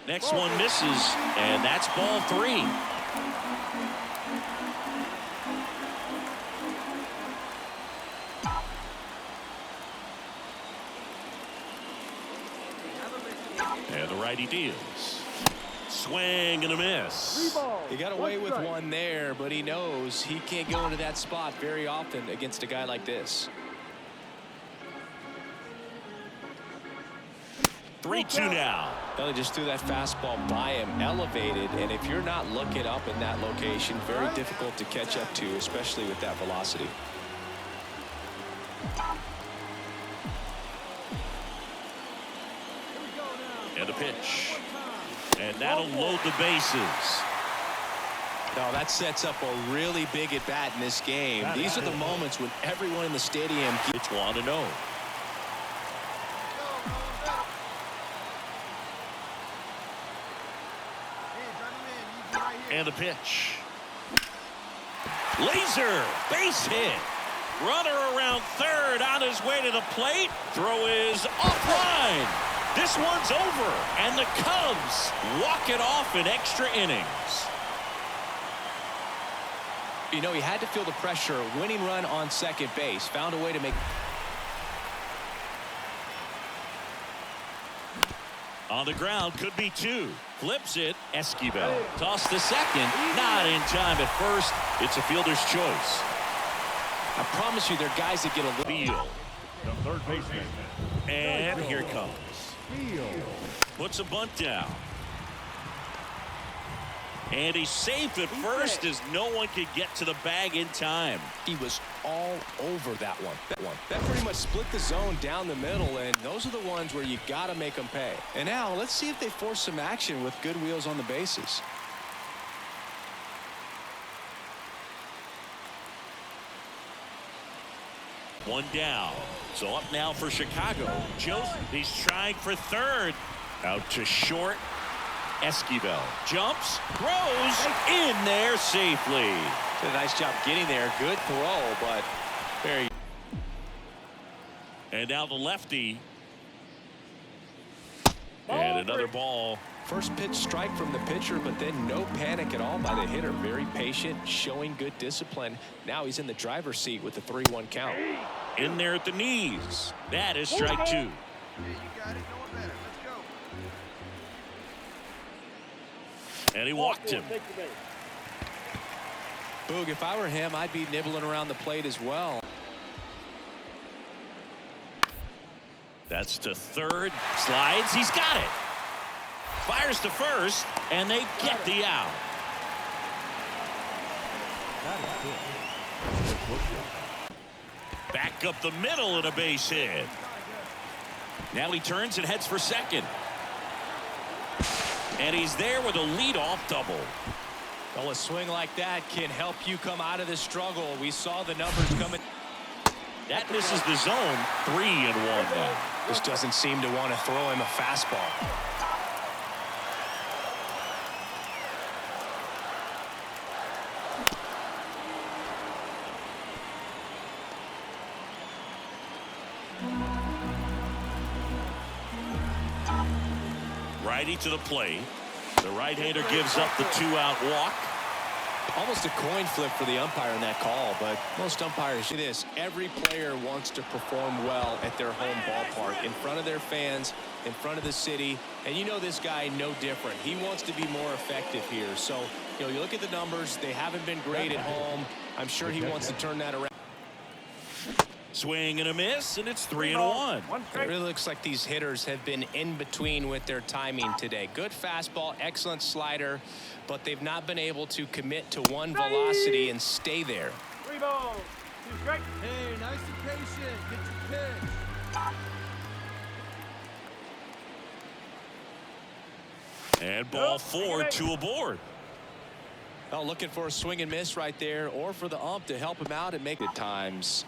Next one misses, and that's ball 3. And the righty deals. Swing and a miss. He got away with one there, but he knows he can't go into that spot very often against a guy like this. 3-2 now. Well, he just threw that fastball by him, elevated, and if you're not looking up in that location, very difficult to catch up to, especially with that velocity. And a pitch. And that'll load the bases. No, that sets up a really big at-bat in this game. These are the moments when everyone in the stadium It's 1-0. And the pitch. Laser, base hit. Runner around third on his way to the plate. Throw is offline. This one's over, and the Cubs walk it off in extra innings. You know, he had to feel the pressure. Winning run on second base. Found a way to make. On the ground, could be 2. Flips it, Esquivel. Toss to second, not in time at first. It's a fielder's choice. I promise you, there are guys that get a little. Beal. The third baseman. And here it comes. Beal. Puts a bunt down. And he's safe at first as no one could get to the bag in time. He was all over that one. That pretty much split the zone down the middle, and those are the ones where you got to make them pay. And now let's see if they force some action with good wheels on the bases. One down. So up now for Chicago. Joseph, he's trying for third. Out to short. Esquivel jumps, throws in there safely. Did a nice job getting there. Good throw, but very. And now the lefty. And another ball. First pitch strike from the pitcher, but then no panic at all by the hitter. Very patient, showing good discipline. Now he's in the driver's seat with the 3-1 count. In there at the knees. That is strike 2. Yeah, you got it. No one better. Let's go. And he walked him. Boog, if I were him, I'd be nibbling around the plate as well. That's to third. Slides. He's got it. Fires to first, and they get the out. Back up the middle and a base hit. Now he turns and heads for second. And he's there with a leadoff double. Well, a swing like that can help you come out of this struggle. We saw the numbers coming. That misses the zone. 3-1 now. This doesn't seem to want to throw him a fastball. Righty to the plate. The right-hander gives up the 2-out walk. Almost a coin flip for the umpire in that call, but most umpires do this. Every player wants to perform well at their home ballpark, in front of their fans, in front of the city. And you know this guy no different. He wants to be more effective here. So, you know, you look at the numbers. They haven't been great at home. I'm sure he wants to turn that around. Swing and a miss, and it's 3-1. It really looks like these hitters have been in between with their timing today. Good fastball, excellent slider, but they've not been able to commit to one velocity and stay there. 3 balls, 2 strikes. Hey, nice and patient. Get your pitch. And ball 4, 2 aboard. Well, looking for a swing and miss right there, or for the ump to help him out and make it times.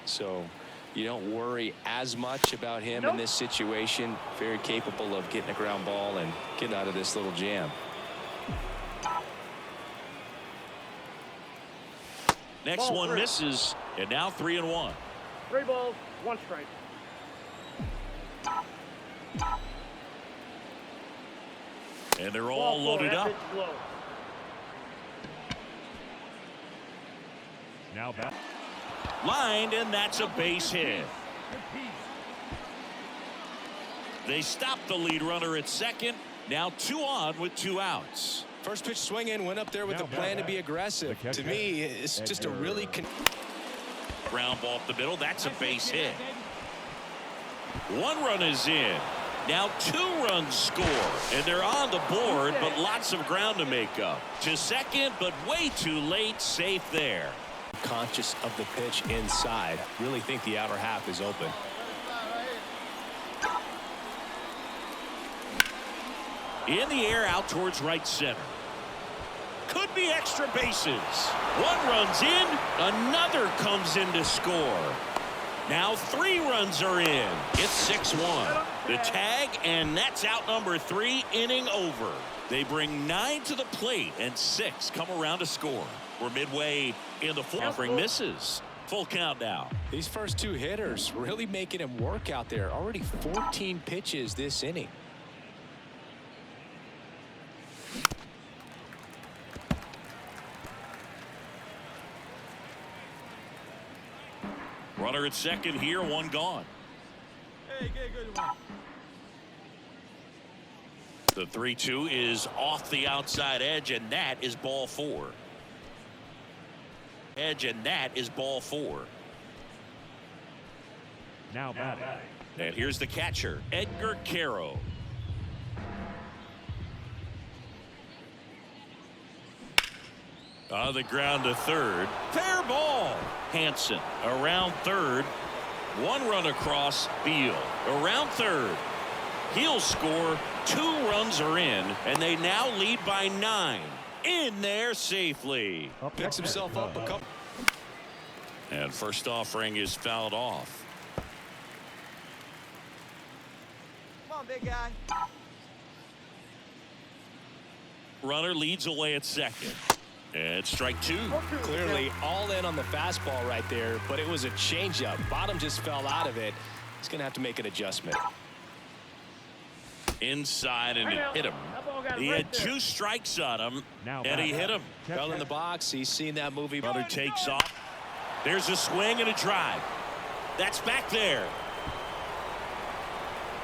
So you don't worry as much about him in this situation. Very capable of getting a ground ball and getting out of this little jam. Next one misses, and now 3-1. 3 balls, 1 strike. And they're all loaded up. Now back. Lined, and that's a base hit. They stop the lead runner at second. Now 2 on with 2 outs. First pitch swinging, went up there with a plan to be aggressive. To me, it's just a really ground ball up the middle. That's a base hit. 1 run is in. Now 2 runs score, and they're on the board, but lots of ground to make up. To second, but way too late. Safe there. conscious of the pitch inside. Really think the outer half is open. In the air out towards right center. Could be extra bases. 1 runs in, another comes in to score. Now 3 runs are in. It's 6-1. The tag, and that's out number 3, inning over. They bring 9 to the plate, and 6 come around to score. We're midway in the 4th. Offering misses. Full count now. These first 2 hitters really making him work out there. Already 14 pitches this inning. Runner at second here, 1 gone. Hey, good one. The 3-2 is off the outside edge, and that is ball 4. Edge, and that is ball 4. Now batting. And here's the catcher, Edgar Caro. On the ground to third. Fair ball. Hansen around third. 1 run across. Beal around third. He'll score. 2 runs are in, and they now lead by 9. In there safely. Picks himself up a couple. And first offering is fouled off. Come on, big guy. Runner leads away at second. And strike 2. Clearly all in on the fastball right there, but it was a changeup. Bottom just fell out of it. He's going to have to make an adjustment. Inside, and it hit him. He had 2 strikes on him, and he hit him. Fell in the box. He's seen that movie. Runner takes off. There's a swing and a drive. That's back there.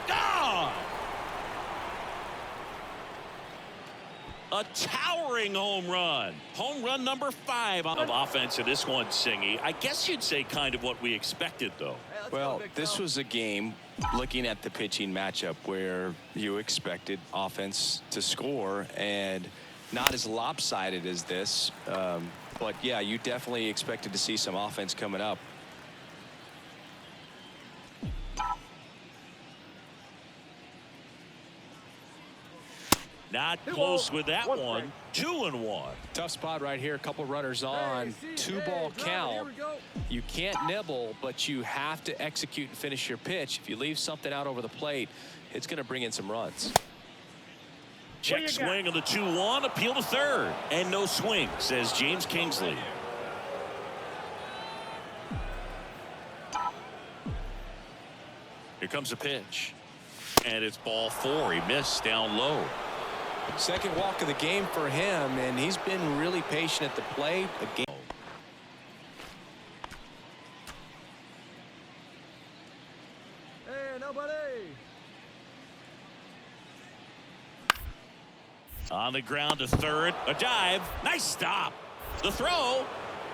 Gone! A towering home run. Home run number 5 of offense in this one, Singy. I guess you'd say kind of what we expected, though. Well, this was a game, looking at the pitching matchup, where you expected offense to score, and not as lopsided as this. But, yeah, you definitely expected to see some offense coming up. Not close with that one. 2-1. Tough spot right here. A couple runners on. 2-ball count. You can't nibble, but you have to execute and finish your pitch. If you leave something out over the plate, it's going to bring in some runs. Check swing on the 2-1. Appeal to third. And no swing, says James Kingsley. Here comes a pitch. And it's ball 4. He missed down low. Second walk of the game for him, and he's been really patient at the plate. Hey, nobody. On the ground to third. A dive. Nice stop. The throw.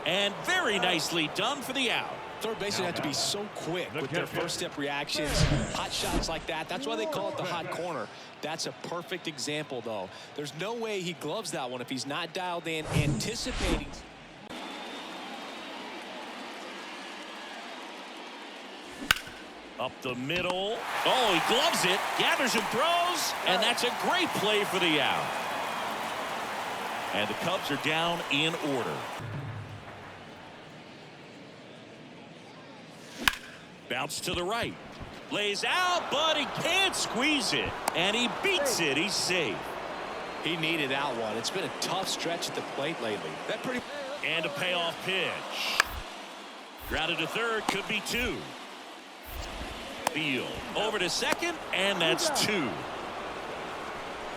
And very nicely done for the out. third basemen have to be so quick with their first step reactions. Hot shots like that. That's why they call it the hot corner. That's a perfect example, though. There's no way he gloves that one if he's not dialed in, anticipating. Up the middle. Oh, he gloves it, gathers and throws, and that's a great play for the out. And the Cubs are down in order. Bounce to the right. Lays out, but he can't squeeze it. And he beats it. He's safe. He needed that one. It's been a tough stretch at the plate lately. And a payoff pitch. Grounded to third, could be 2. Beal over to second, and that's 2.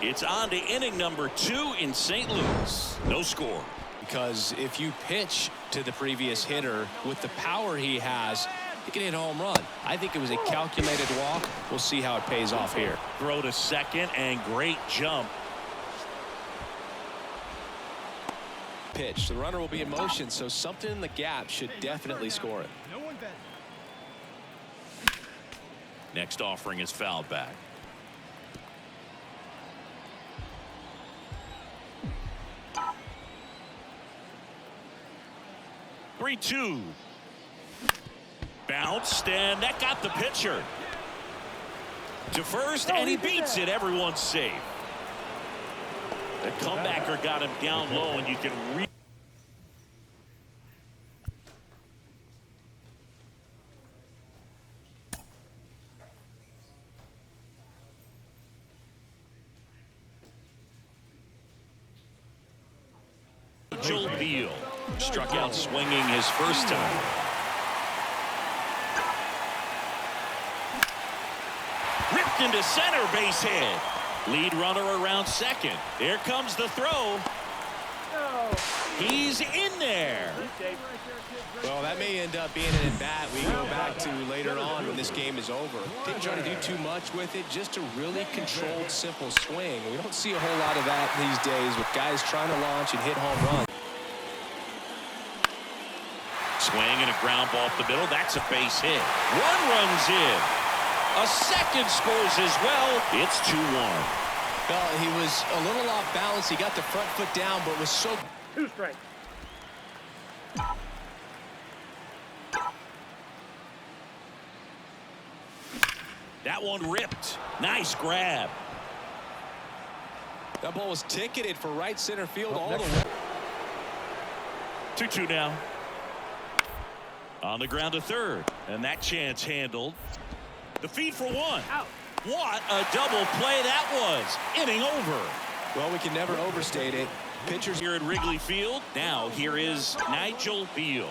It's on to inning number 2 in St. Louis. No score. Because if you pitch to the previous hitter with the power he has, he can hit a home run. I think it was a calculated walk. We'll see how it pays off here. Throw to second and great jump. Pitch. The runner will be in motion, so something in the gap should definitely score it. No one bet. Next offering is fouled back. Three-two. Bounced, and that got the pitcher to first, and he beats it. Everyone's safe. The comebacker got him down low, and you can read. Beal struck out swinging his first time. Ripped into center, base hit. Lead runner around second. Here comes the throw. He's in there. Well, that may end up being an at-bat we go back to later on when this game is over. Didn't try to do too much with it, just a really controlled, simple swing. We don't see a whole lot of that these days with guys trying to launch and hit home runs. Swing and a ground ball up the middle. That's a base hit. One runs in. A second scores as well. It's 2-1. Well, he was a little off balance. He got the front foot down, but was so... 2 strikes. That one ripped. Nice grab. That ball was ticketed for right center field all the way. 2-2 now. On the ground to third. And that chance handled. The feed for one. Out. What a double play that was. Inning over. Well, we can never overstate it. Pitchers Here at Wrigley Field. Now here is Nigel Beal.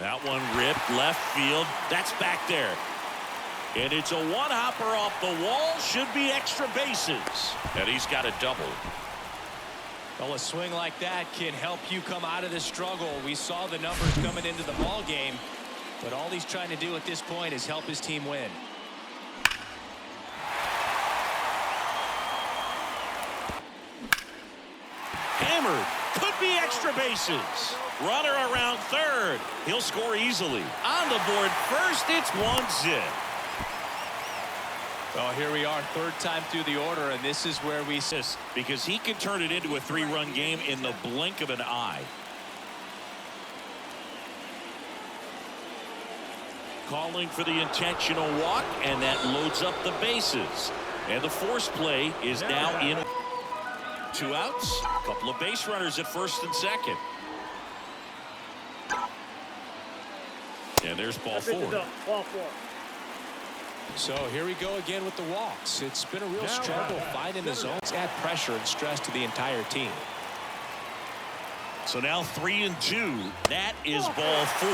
That one ripped left field. That's back there. And it's a one-hopper off the wall. Should be extra bases. And he's got a double. Well, a swing like that can help you come out of the struggle. We saw the numbers coming into the ball game, but all he's trying to do at this point is help his team win. Hammered. Could be extra bases. Runner around third. He'll score easily. On the board first, it's 1-0. Well, here we are, third time through the order, and this is where we sit. Because he can turn it into a 3-run game in the blink of an eye. Calling for the intentional walk, and that loads up the bases. And the force play is now in. 2 outs. A couple of base runners at first and second. And there's ball 4. Ball 4. So here we go again with the walks. It's been a real struggle finding the zones, add pressure and stress to the entire team. So now 3-2. That is ball 4,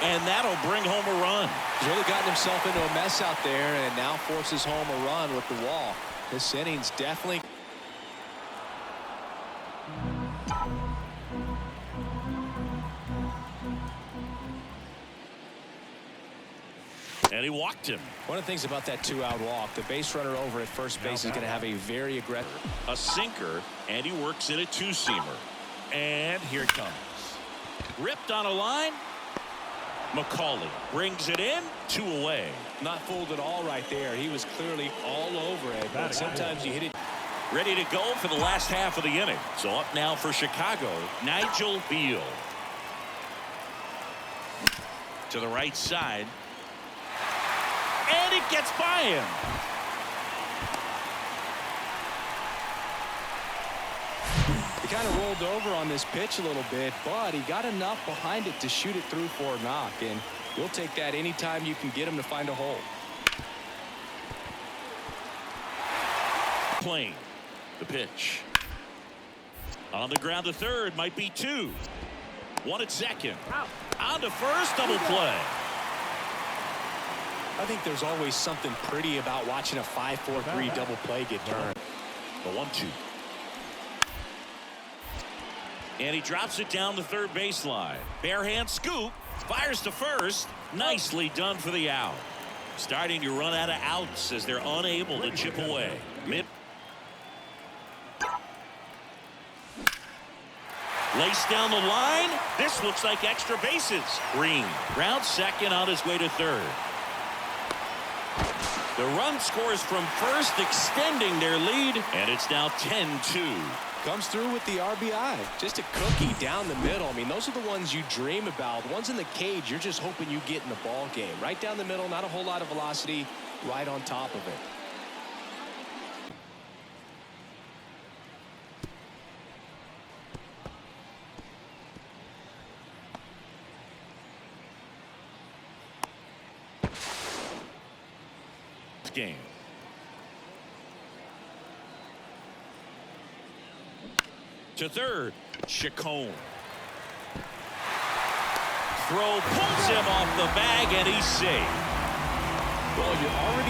and that'll bring home a run. He's really gotten himself into a mess out there and now forces home a run with the walk. This inning's definitely. And he walked him. One of the things about that 2-out walk, the base runner over at first base is going to have a very aggressive. A sinker, and he works in a 2-seamer. And here it comes. Ripped on a line. McCauley brings it in. 2 away. Not fooled at all right there. He was clearly all over it, but sometimes you hit it. Ready to go for the last half of the inning. So up now for Chicago, Nigel Beal. To the right side. And it gets by him. He kind of rolled over on this pitch a little bit, but he got enough behind it to shoot it through for a knock, and you'll take that anytime you can get him to find a hole. Playing the pitch. On the ground to third, might be 2. 1 at second. On to first, double play. I think there's always something pretty about watching a 5-4-3 double play get turned. The 1-2. And he drops it down the third baseline. Bare hand scoop. Fires to first. Nicely done for the out. Starting to run out of outs as they're unable to chip away. Laced down the line. This looks like extra bases. Green rounds second on his way to third. The run scores from first, extending their lead, and it's now 10-2. Comes through with the RBI. Just a cookie down the middle. I mean, those are the ones you dream about. The ones in the cage, you're just hoping you get in the ball game. Right down the middle, not a whole lot of velocity, right on top of it. Game. To third, Chacon. Throw pulls him off the bag, and he's safe. Well, you're already